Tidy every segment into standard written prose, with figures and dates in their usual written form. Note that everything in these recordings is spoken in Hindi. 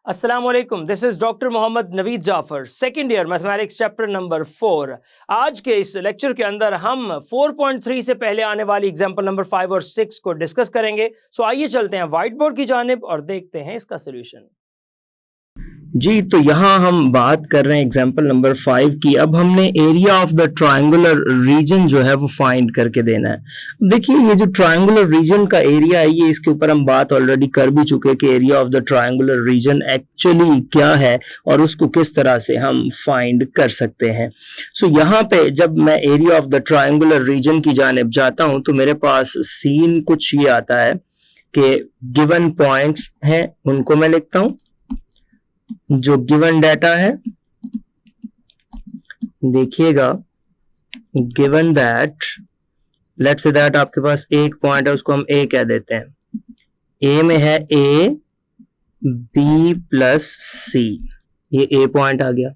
अस्सलामुअलैकुम, this is doctor Mohammad Naveed Jafar, second year mathematics chapter number 4। आज के इस लेक्चर के अंदर हम 4.3 से पहले आने वाली एग्जाम्पल नंबर 5 और 6 को डिस्कस करेंगे। सो आइए चलते हैं व्हाइट बोर्ड की जानिब और देखते हैं इसका सोल्यूशन। जी, तो यहाँ हम बात कर रहे हैं एग्जाम्पल नंबर 5 की। अब हमने area of the triangular region जो है वो फाइंड करके देना है। देखिए, ये जो ट्रायंगुलर रीजन का एरिया है, ये इसके ऊपर हम बात ऑलरेडी कर भी चुके कि area of the triangular region actually क्या है और उसको किस तरह से हम फाइंड कर सकते हैं। सो यहाँ पे जब मैं area of the triangular region की जानिब जाता हूँ तो मेरे पास सीन कुछ ये आता है कि गिवन पॉइंट्स हैं, उनको मैं लिखता हूँ। जो गिवन डाटा है, देखिएगा, given that, let's say that आपके पास एक पॉइंट है, उसको हम ए कह देते हैं। ए में है ए बी प्लस सी, ये ए पॉइंट आ गया।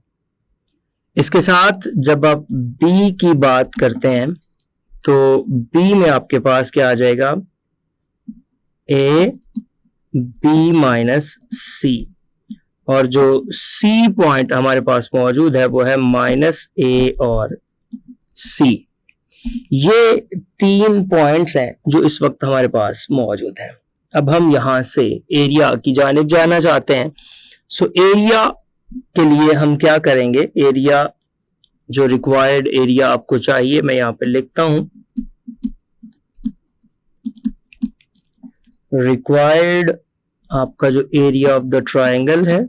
इसके साथ जब आप बी की बात करते हैं तो बी में आपके पास क्या आ जाएगा, ए बी माइनस सी, और जो सी पॉइंट हमारे पास मौजूद है वो है माइनस ए और सी। ये तीन पॉइंट्स हैं जो इस वक्त हमारे पास मौजूद हैं। अब हम यहां से एरिया की जानिब जाना चाहते हैं। सो एरिया के लिए हम क्या करेंगे, एरिया जो रिक्वायर्ड एरिया आपको चाहिए, मैं यहां पे लिखता हूं, रिक्वायर्ड आपका जो एरिया ऑफ द ट्रायंगल है,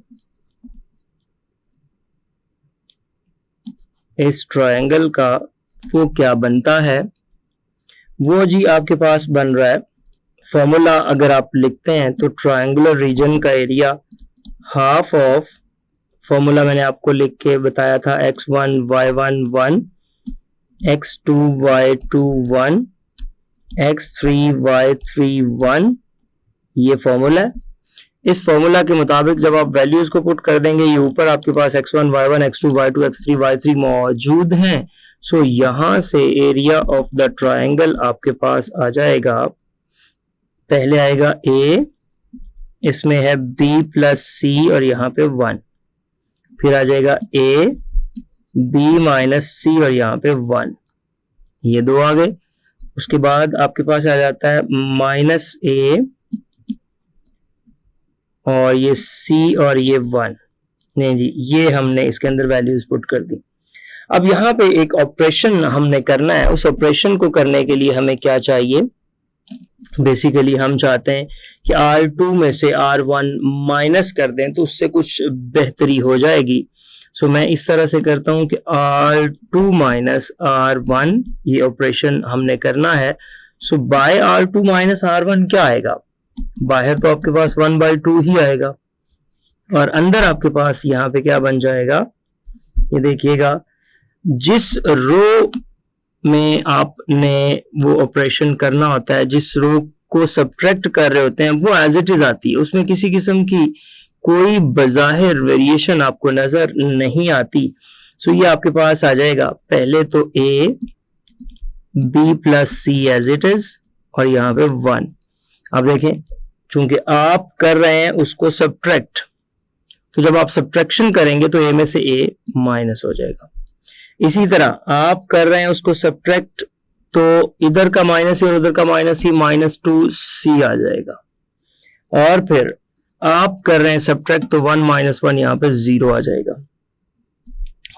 इस ट्रायंगल का वो क्या बनता है, वो जी आपके पास बन रहा है। फॉर्मूला अगर आप लिखते हैं तो ट्रायंगुलर रीजन का एरिया हाफ ऑफ, फॉर्मूला मैंने आपको लिख के बताया था, x1 y1 1, x2 y2 1, x3 y3 1, ये फॉर्मूला है। इस फॉर्मूला के मुताबिक जब आप वैल्यूज को पुट कर देंगे, ये ऊपर आपके पास x1 y1 x2 y2 x3 y3 मौजूद हैं। सो यहां से एरिया ऑफ द ट्रायंगल आपके पास आ जाएगा, पहले आएगा a, इसमें है b प्लस c और यहाँ पे 1, फिर आ जाएगा a b माइनस c और यहाँ पे 1, ये दो आ गए। उसके बाद आपके पास आ जाता है माइनस a और ये c और ये 1, नहीं जी, ये हमने इसके अंदर वैल्यूज पुट कर दी। अब यहाँ पे एक ऑपरेशन हमने करना है। उस ऑपरेशन को करने के लिए हमें क्या चाहिए, बेसिकली हम चाहते हैं कि R2 में से R1 माइनस कर दें तो उससे कुछ बेहतरी हो जाएगी। सो मैं इस तरह से करता हूं कि R2 माइनस R1, ये ऑपरेशन हमने करना है। सो बाय R2 माइनस R1 क्या आएगा, बाहर तो आपके पास 1/2 ही आएगा और अंदर आपके पास यहाँ पे क्या बन जाएगा, ये देखिएगा, जिस रो में आपने वो ऑपरेशन करना होता है, जिस रो को सब्ट्रैक्ट कर रहे होते हैं, वो एज इट इज आती है, उसमें किसी किस्म की कोई बज़ाहिर वेरिएशन आपको नजर नहीं आती। सो ये आपके पास आ जाएगा, पहले तो a b plus C as it is और यहाँ पे 1। अब देखें, चूंकि आप कर रहे हैं उसको सब्ट्रैक्ट, तो जब आप सब्ट्रैक्शन करेंगे तो a में से a माइनस हो जाएगा। इसी तरह आप कर रहे हैं उसको सब्ट्रैक्ट, तो इधर का माइनस और उधर का माइनस ही, -2c आ जाएगा। और फिर आप कर रहे हैं सब्ट्रैक्ट, तो 1 - 1 यहाँ पे 0 आ जाएगा।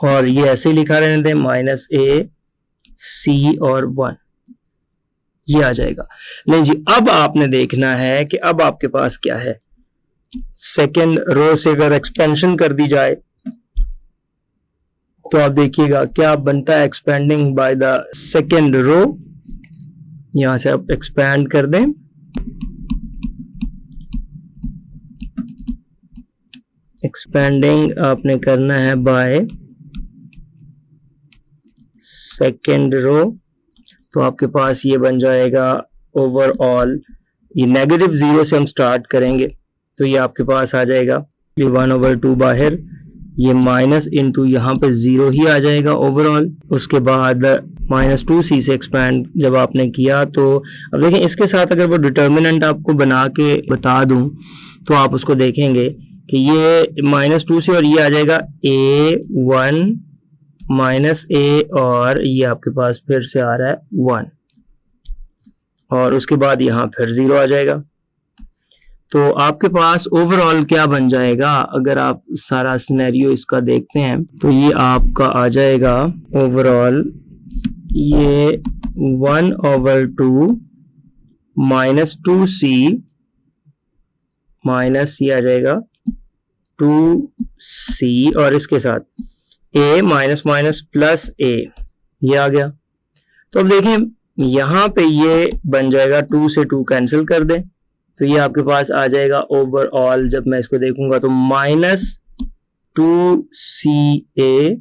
और ये ऐसे ही लिखा रहने दें, -a c और 1, ये आ जाएगा। नहीं जी, अब आपने देखना है कि अब आपके पास क्या है। सेकेंड रो से अगर एक्सपेंशन कर दी जाए तो आप देखिएगा क्या बनता है, expanding by the second row. यहां से आप एक्सपैंड कर दें, एक्सपेंडिंग आपने करना है बाय सेकेंड रो, तो आपके पास ये बन जाएगा ओवरऑल, ये -0 से हम स्टार्ट करेंगे तो ये आपके पास आ जाएगा 1/2 बाहर, ये माइनस इंटू यहाँ पे 0 ही आ जाएगा ओवरऑल। उसके बाद -2c से एक्सपैंड जब आपने किया, तो अब देखें इसके साथ अगर वो डिटर्मिनेंट आपको बना के बता दूं तो आप उसको देखेंगे कि ये -2 से और ये आ जाएगा A1 माइनस A और ये आपके पास फिर से आ रहा है 1 और उसके बाद यहाँ फिर 0 आ जाएगा। तो आपके पास ओवरऑल क्या बन जाएगा, अगर आप सारा सिनेरियो इसका देखते हैं तो ये आपका आ जाएगा ओवरऑल ये 1/2 -2C माइनस ये आ जाएगा 2C और इसके साथ A minus minus plus A ये आ गया। तो अब देखें यहाँ पे ये बन जाएगा 2 से 2 कैंसिल कर दें तो ये आपके पास आ जाएगा ओवरऑल, जब मैं इसको देखूंगा तो -2CA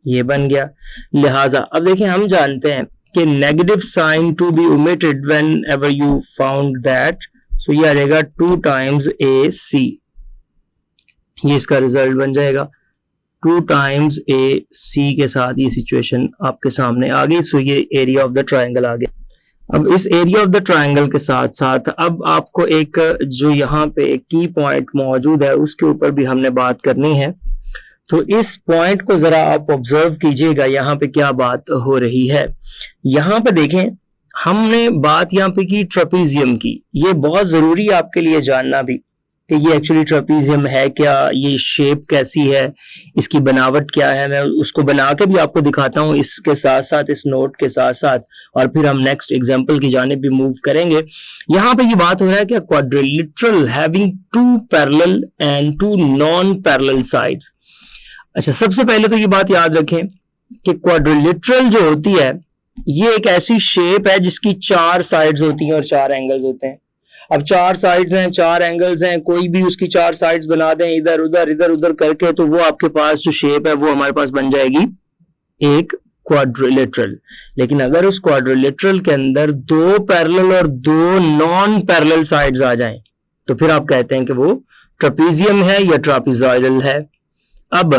ये बन गया। लिहाजा अब देखिए हम जानते हैं कि negative sign to be omitted whenever you found that, so ये आ जाएगा 2 टाइम्स AC, ये इसका रिजल्ट बन जाएगा 2 टाइम्स AC के साथ ये सिचुएशन आपके सामने आ गई। सो ये एरिया ऑफ द ट्राइंगल आ गया। अब इस एरिया ऑफ द ट्राइंगल के साथ साथ अब आपको एक जो यहाँ पे एक की पॉइंट मौजूद है उसके ऊपर भी हमने बात करनी है। तो इस पॉइंट को जरा आप ऑब्जर्व कीजिएगा, यहाँ पे क्या बात हो रही है। यहाँ पे देखें हमने बात यहाँ पे की ट्रेपीजियम की, ये बहुत जरूरी है आपके लिए जानना भी कि ये एक्चुअली ट्रेपीजियम है क्या, ये शेप कैसी है, इसकी बनावट क्या है। मैं उसको बना के भी आपको दिखाता हूँ इसके साथ साथ, इस नोट के साथ साथ, और फिर हम नेक्स्ट एग्जांपल की जानिब भी मूव करेंगे। यहाँ पे ये बात हो रहा है कि quadrilateral having 2 parallel and 2 non parallel sides. अच्छा, सबसे पहले तो ये बात याद रखें कि क्वाड्रिलेटरल जो होती है ये एक ऐसी शेप है जिसकी 4 साइड्स होती हैं और 4 एंगल्स होते हैं। अब 4 साइड्स हैं, 4 एंगल्स हैं, कोई भी उसकी 4 साइड्स बना दें इधर उधर करके, तो वो आपके पास जो शेप है वो हमारे पास बन जाएगी एक क्वाड्रिलेटरल। लेकिन अगर उस क्वाड्रिलेटरल के अंदर 2 पैरेलल और 2 नॉन पैरेलल साइड्स आ जाएं तो फिर आप कहते हैं कि वो ट्रेपीजियम है या ट्रापेजॉइडल है। अब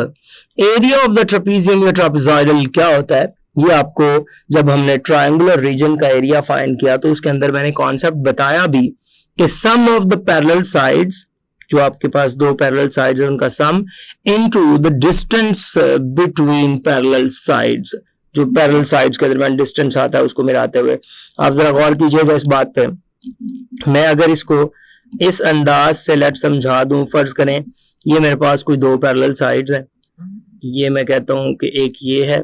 एरिया ऑफ द ट्रेपीजियम या ट्रापेजॉइडल क्या होता है, ये आपको जब हमने ट्रायंगुलर रीजन का एरिया फाइंड किया तो उसके अंदर मैंने कॉन्सेप्ट बताया भी कि sum of the parallel sides, जो आपके पास 2 पैरेलल साइड्स हैं उनका sum into the distance between parallel sides, जो पैरेलल साइड्स के दरमियान डिस्टेंस आता है उसको मिलाते हुए। आप जरा गौर कीजिएगा इस बात पे। मैं अगर इसको इस अंदाज से लेट समझा दूं, फर्ज करें ये मेरे पास कोई 2 पैरेलल साइड्स हैं, ये मैं कहता हूं कि एक ये है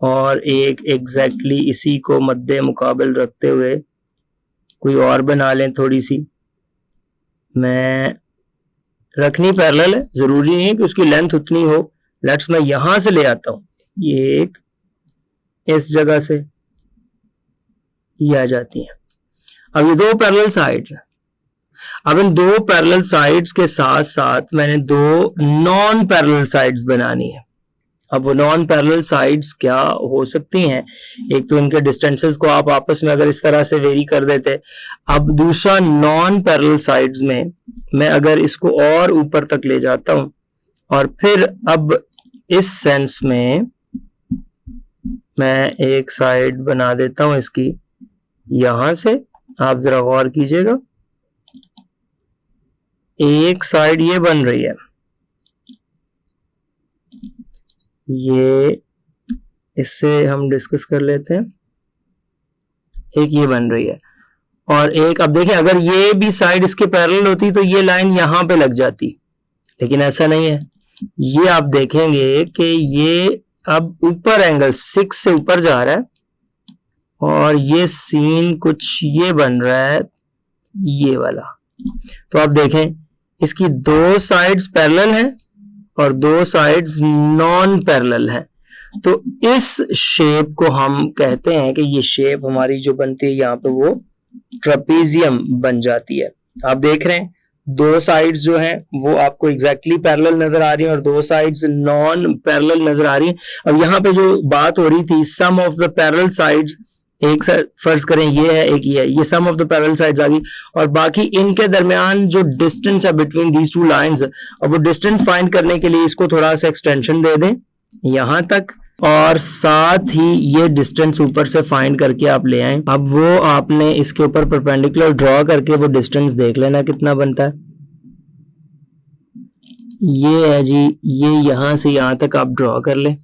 और एक एग्जैक्टली इसी को मद्दे मुकाबल रखते हुए कोई और बना लें थोड़ी सी। मैं रखनी पैरेलल है, जरूरी नहीं है कि उसकी लेंथ उतनी हो। लेट्स मैं यहां से ले आता हूं, ये एक इस जगह से ये आ जाती है। अब ये 2 पैरेलल साइड्स हैं। अब इन 2 पैरेलल साइड्स के साथ साथ मैंने 2 नॉन पैरेलल साइड्स बनानी है। अब वो नॉन पैरेलल साइड्स क्या हो सकती हैं, एक तो इनके डिस्टेंसेस को आप आपस में अगर इस तरह से वेरी कर देते। अब दूसरा नॉन पैरेलल साइड्स में मैं अगर इसको और ऊपर तक ले जाता हूं और फिर अब इस सेंस में मैं एक साइड बना देता हूं इसकी यहां से, आप जरा गौर कीजिएगा, एक साइड ये बन रही है, ये इससे हम डिस्कस कर लेते हैं, एक ये बन रही है और एक, अब देखें अगर ये भी साइड इसके पैरेलल होती तो ये लाइन यहां पे लग जाती, लेकिन ऐसा नहीं है। ये आप देखेंगे कि ये अब ऊपर एंगल 6 से ऊपर जा रहा है और ये सीन कुछ ये बन रहा है ये वाला। तो आप देखें इसकी 2 साइड्स पैरेलल हैं और 2 साइड्स नॉन पैरेलल हैं। तो इस शेप को हम कहते हैं कि ये शेप हमारी जो बनती है यहाँ पे वो ट्रेपीजियम बन जाती है। आप देख रहे हैं 2 साइड्स जो हैं वो आपको एग्जैक्टली पैरेलल नजर आ रही हैं और 2 साइड्स नॉन पैरेलल नजर आ रही हैं। अब यहाँ पे जो बात हो रही थी सम ऑफ द पैरेलल साइड्स, एक फर्ज करें ये है एक ये सम ऑफ द पैरेलल साइड्स आ गई और बाकी इनके दरमियान जो डिस्टेंस है बिटवीन दीज 2 लाइंस, और वो डिस्टेंस फाइंड करने के लिए इसको थोड़ा सा एक्सटेंशन दे दें यहां तक और साथ ही ये डिस्टेंस ऊपर से फाइंड करके आप ले आए। अब वो आपने इसके ऊपर परपेंडिकुलर ड्रॉ करके वो डिस्टेंस देख लेना कितना बनता है। ये है जी, ये यहां से यहां तक आप ड्रॉ कर लें।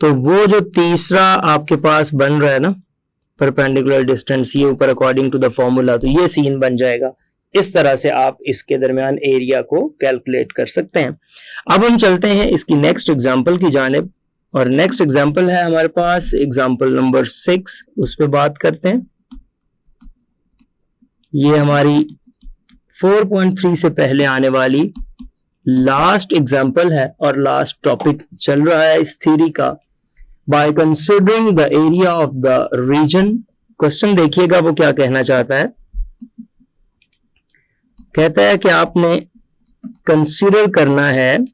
तो वो जो तीसरा आपके पास बन रहा है ना परपेंडिकुलर डिस्टेंस, ये ऊपर अकॉर्डिंग टू द फॉर्मूला, तो ये सीन बन जाएगा। इस तरह से आप इसके दरमियान एरिया को कैलकुलेट कर सकते हैं। अब हम चलते हैं इसकी नेक्स्ट एग्जांपल की जानिब, और नेक्स्ट एग्जांपल है हमारे पास एग्जांपल नंबर 6, उस पर बात करते हैं। ये हमारी 4.3 से पहले आने वाली लास्ट एग्जांपल है और लास्ट टॉपिक चल रहा है इस थ्योरी का। By considering the area of the region, question देखिएगा वो क्या कहना चाहता है। कहता है कि आपने कंसीडर करना है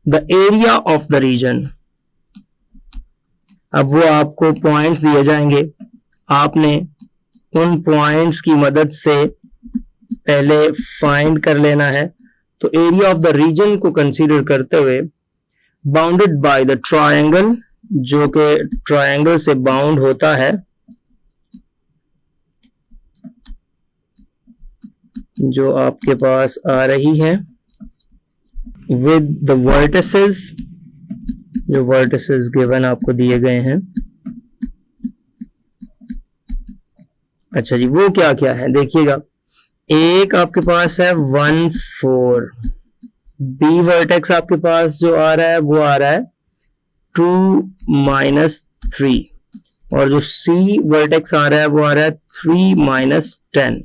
the area of the region. अब वो आपको पॉइंट्स दिए जाएंगे, आपने उन पॉइंट्स की मदद से पहले फाइंड कर लेना है। तो एरिया ऑफ द रीजन को कंसीडर करते हुए बाउंडेड बाय द ट्रायंगल, जो कि ट्रायंगल से बाउंड होता है, जो आपके पास आ रही है, विद द वर्टिसेस, जो वर्टिसेस गिवन आपको दिए गए हैं। अच्छा जी, वो क्या क्या है देखिएगा। एक आपके पास है 1 4, बी वर्टेक्स आपके पास जो आ रहा है वो आ रहा है 2 -3, और जो सी वर्टेक्स आ रहा है वो आ रहा है 3 -10।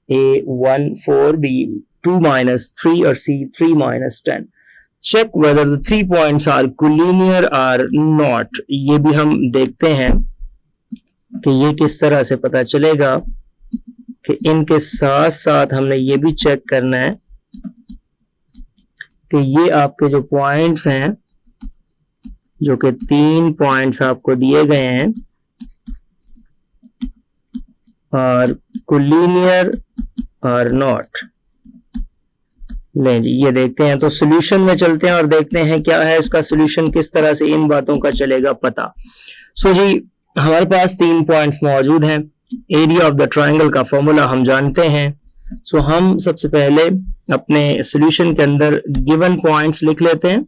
A 1 4, B 2 -3 और C 3 -10. Check whether the 3 points are collinear or not. ये भी हम देखते हैं कि ये किस तरह से पता चलेगा कि इनके साथ साथ हमने ये भी चेक करना है कि ये आपके जो पॉइंट्स हैं, जो कि 3 पॉइंट्स आपको दिए गए हैं, और कोलिनियर और नॉट। लें जी, ये देखते हैं। तो सॉल्यूशन में चलते हैं और देखते हैं क्या है इसका सॉल्यूशन, किस तरह से इन बातों का चलेगा पता। सो जी, हमारे पास 3 पॉइंट्स मौजूद हैं। एरिया ऑफ द ट्रायंगल का फॉर्मूला हम जानते हैं। सो हम सबसे पहले अपने सॉल्यूशन के अंदर गिवन पॉइंट्स लिख लेते हैं।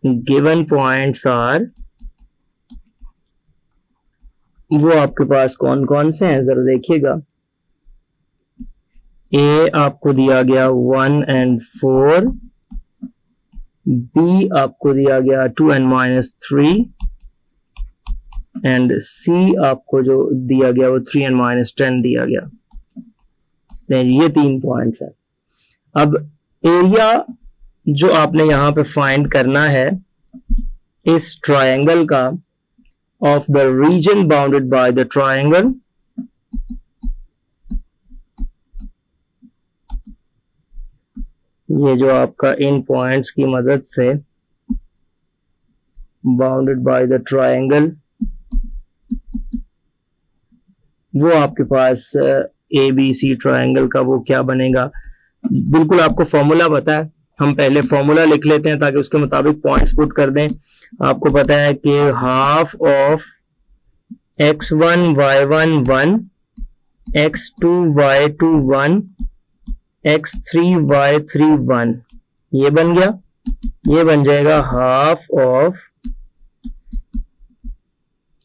गिवन पॉइंट्स आर, वो आपके पास कौन कौन से हैं जरा देखिएगा। ए आपको दिया गया 1 and 4, बी आपको दिया गया 2 and -3, एंड सी आपको जो दिया गया वो 3 and -10 दिया गया। ये 3 पॉइंट्स हैं। अब एरिया जो आपने यहां पे फाइंड करना है इस ट्रायंगल का, of the reason bounded by the triangle, ये जो आपका इन पॉइंट्स की मदद से बाउंडेड बाय द ट्रायंगल, वो आपके पास ABC ट्रायंगल का वो क्या बनेगा। बिल्कुल आपको फॉर्मूला पता है, हम पहले फॉर्मूला लिख लेते हैं ताकि उसके मुताबिक पॉइंट्स पुट कर दें। आपको पता है कि half of x1 y1 1, x2 y2 1, x3 y3 1, ये बन गया। ये बन जाएगा हाफ ऑफ,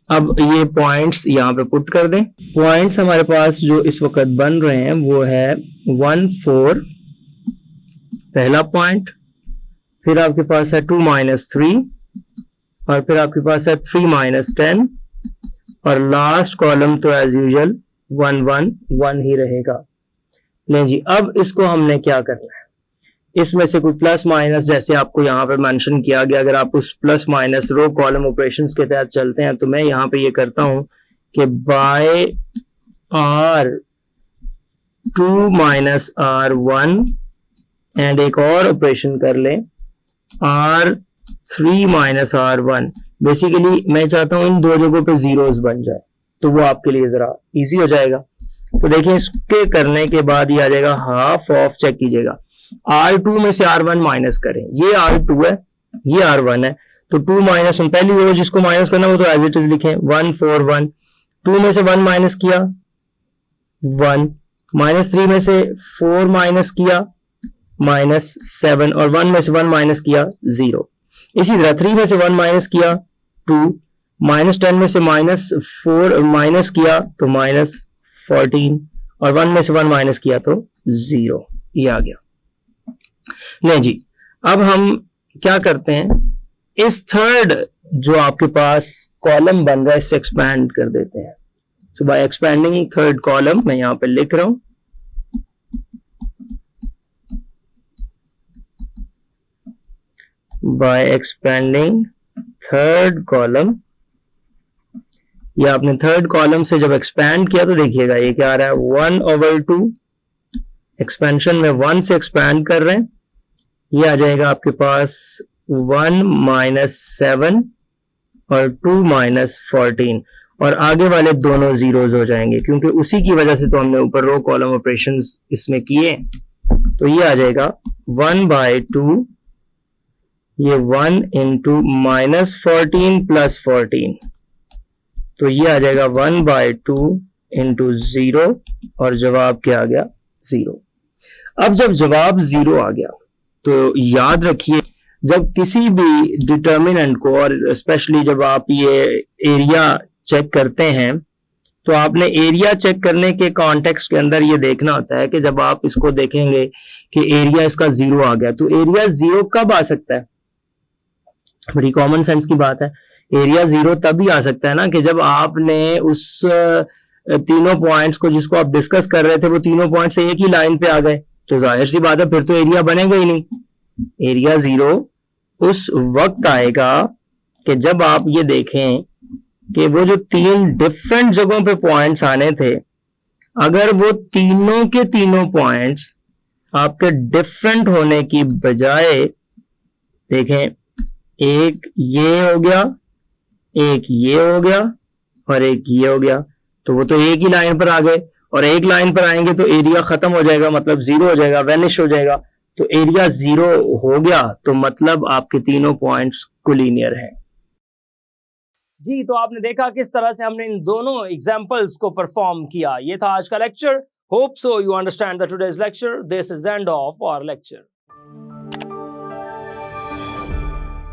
अब ये पॉइंट्स यहां पे पुट कर दें। पॉइंट्स हमारे पास जो इस वक्त बन रहे हैं वो है 1 4 पहला पॉइंट, फिर आपके पास है 2 -3, और फिर आपके पास है 3 -10, और लास्ट कॉलम तो एज यूजुअल 1 1 1 ही रहेगा। लें जी, अब इसको हमने क्या करना है, इसमें से कोई प्लस माइनस जैसे आपको यहाँ पे मेंशन किया गया, अगर आप उस plus minus row column operations के तहत चलते हैं तो मैं यहाँ पे ये करता हूं कि बाय R2 -R1, एंड एक और ऑपरेशन कर लें R3 -R1। बेसिकली मैं चाहता हूं इन दो जगहों पे जीरोस बन जाए, तो वो आपके लिए जरा इजी हो जाएगा। तो देखिए, इसके करने के बाद ये आ जाएगा हाफ ऑफ, चेक कीजिएगा, R2 में से R1 माइनस करें, ये R2 है, ये R1 है, तो 2 माइनस, पहली रो जिसको माइनस करना वो तो एज इट इज लिखें 1 4 1, 2 में से 1 माइनस किया 1, -3 में से 4 माइनस किया -7, और 1 में से 1 माइनस किया 0। इसी तरह 3 में से 1 माइनस किया 2, -10 में से -4 माइनस किया तो -14, और 1 में से 1 माइनस किया तो 0। ये आ गया। नहीं जी, अब हम क्या करते हैं, इस थर्ड जो आपके पास कॉलम बन रहा है इसे एक्सपैंड कर देते हैं। सो बाय एक्सपैंडिंग थर्ड कॉलम, मैं यहां पे लिख रहा हूं, बाय एक्सपैंडिंग थर्ड कॉलम, ये आपने थर्ड कॉलम से जब एक्सपैंड किया तो देखिएगा ये क्या आ रहा है, 1/2। एक्सपेंशन में 1 से एक्सपैंड कर रहे हैं, ये आ जाएगा आपके पास 1 - 7 और 2 - 14, और आगे वाले दोनों जीरोज हो जाएंगे क्योंकि उसी की वजह से तो हमने ऊपर रो कॉलम ऑपरेशंस इसमें किए। तो ये आ जाएगा 1/2, ये 1 × -14 + 14, तो ये आ जाएगा 1/2 × 0, और जवाब क्या आ गया, 0। अब जब जवाब 0 आ गया तो याद रखिए, जब किसी भी डिटर्मिनेंट को, और स्पेशली जब आप ये एरिया चेक करते हैं, तो आपने एरिया चेक करने के कॉन्टेक्स्ट के अंदर ये देखना होता है कि जब आप इसको देखेंगे कि एरिया इसका 0 आ गया, तो एरिया 0 कब आ सकता है, बड़ी कॉमन सेंस की बात है। एरिया 0 तभी आ सकता है ना कि जब आपने उस तीनों पॉइंट्स को जिसको आप डिस्कस कर रहे थे वो तीनों पॉइंट्स एक ही लाइन पे आ गए, तो जाहिर सी बात है फिर तो एरिया बनेगा ही नहीं। एरिया 0 उस वक्त आएगा कि जब आप ये देखें कि वो जो 3 डिफरेंट जगहों पे पॉइंट्स आने थे, अगर वो तीनों के तीनों पॉइंट्स आपके डिफरेंट होने की बजाय, देखें एक ये हो गया, एक ये हो गया, और एक ये हो गया, तो वो तो एक ही लाइन पर आ गए, और एक लाइन पर आएंगे तो एरिया खत्म हो जाएगा, मतलब 0 हो जाएगा, वैनिश हो जाएगा। तो एरिया 0 हो गया तो मतलब आपके तीनों पॉइंट्स कोलिनियर हैं। जी, तो आपने देखा किस तरह से हमने इन दोनों एग्जाम्पल्स को परफॉर्म किया। ये था आज का lecture. Hope so you understand the today's lecture. This is end of our lecture.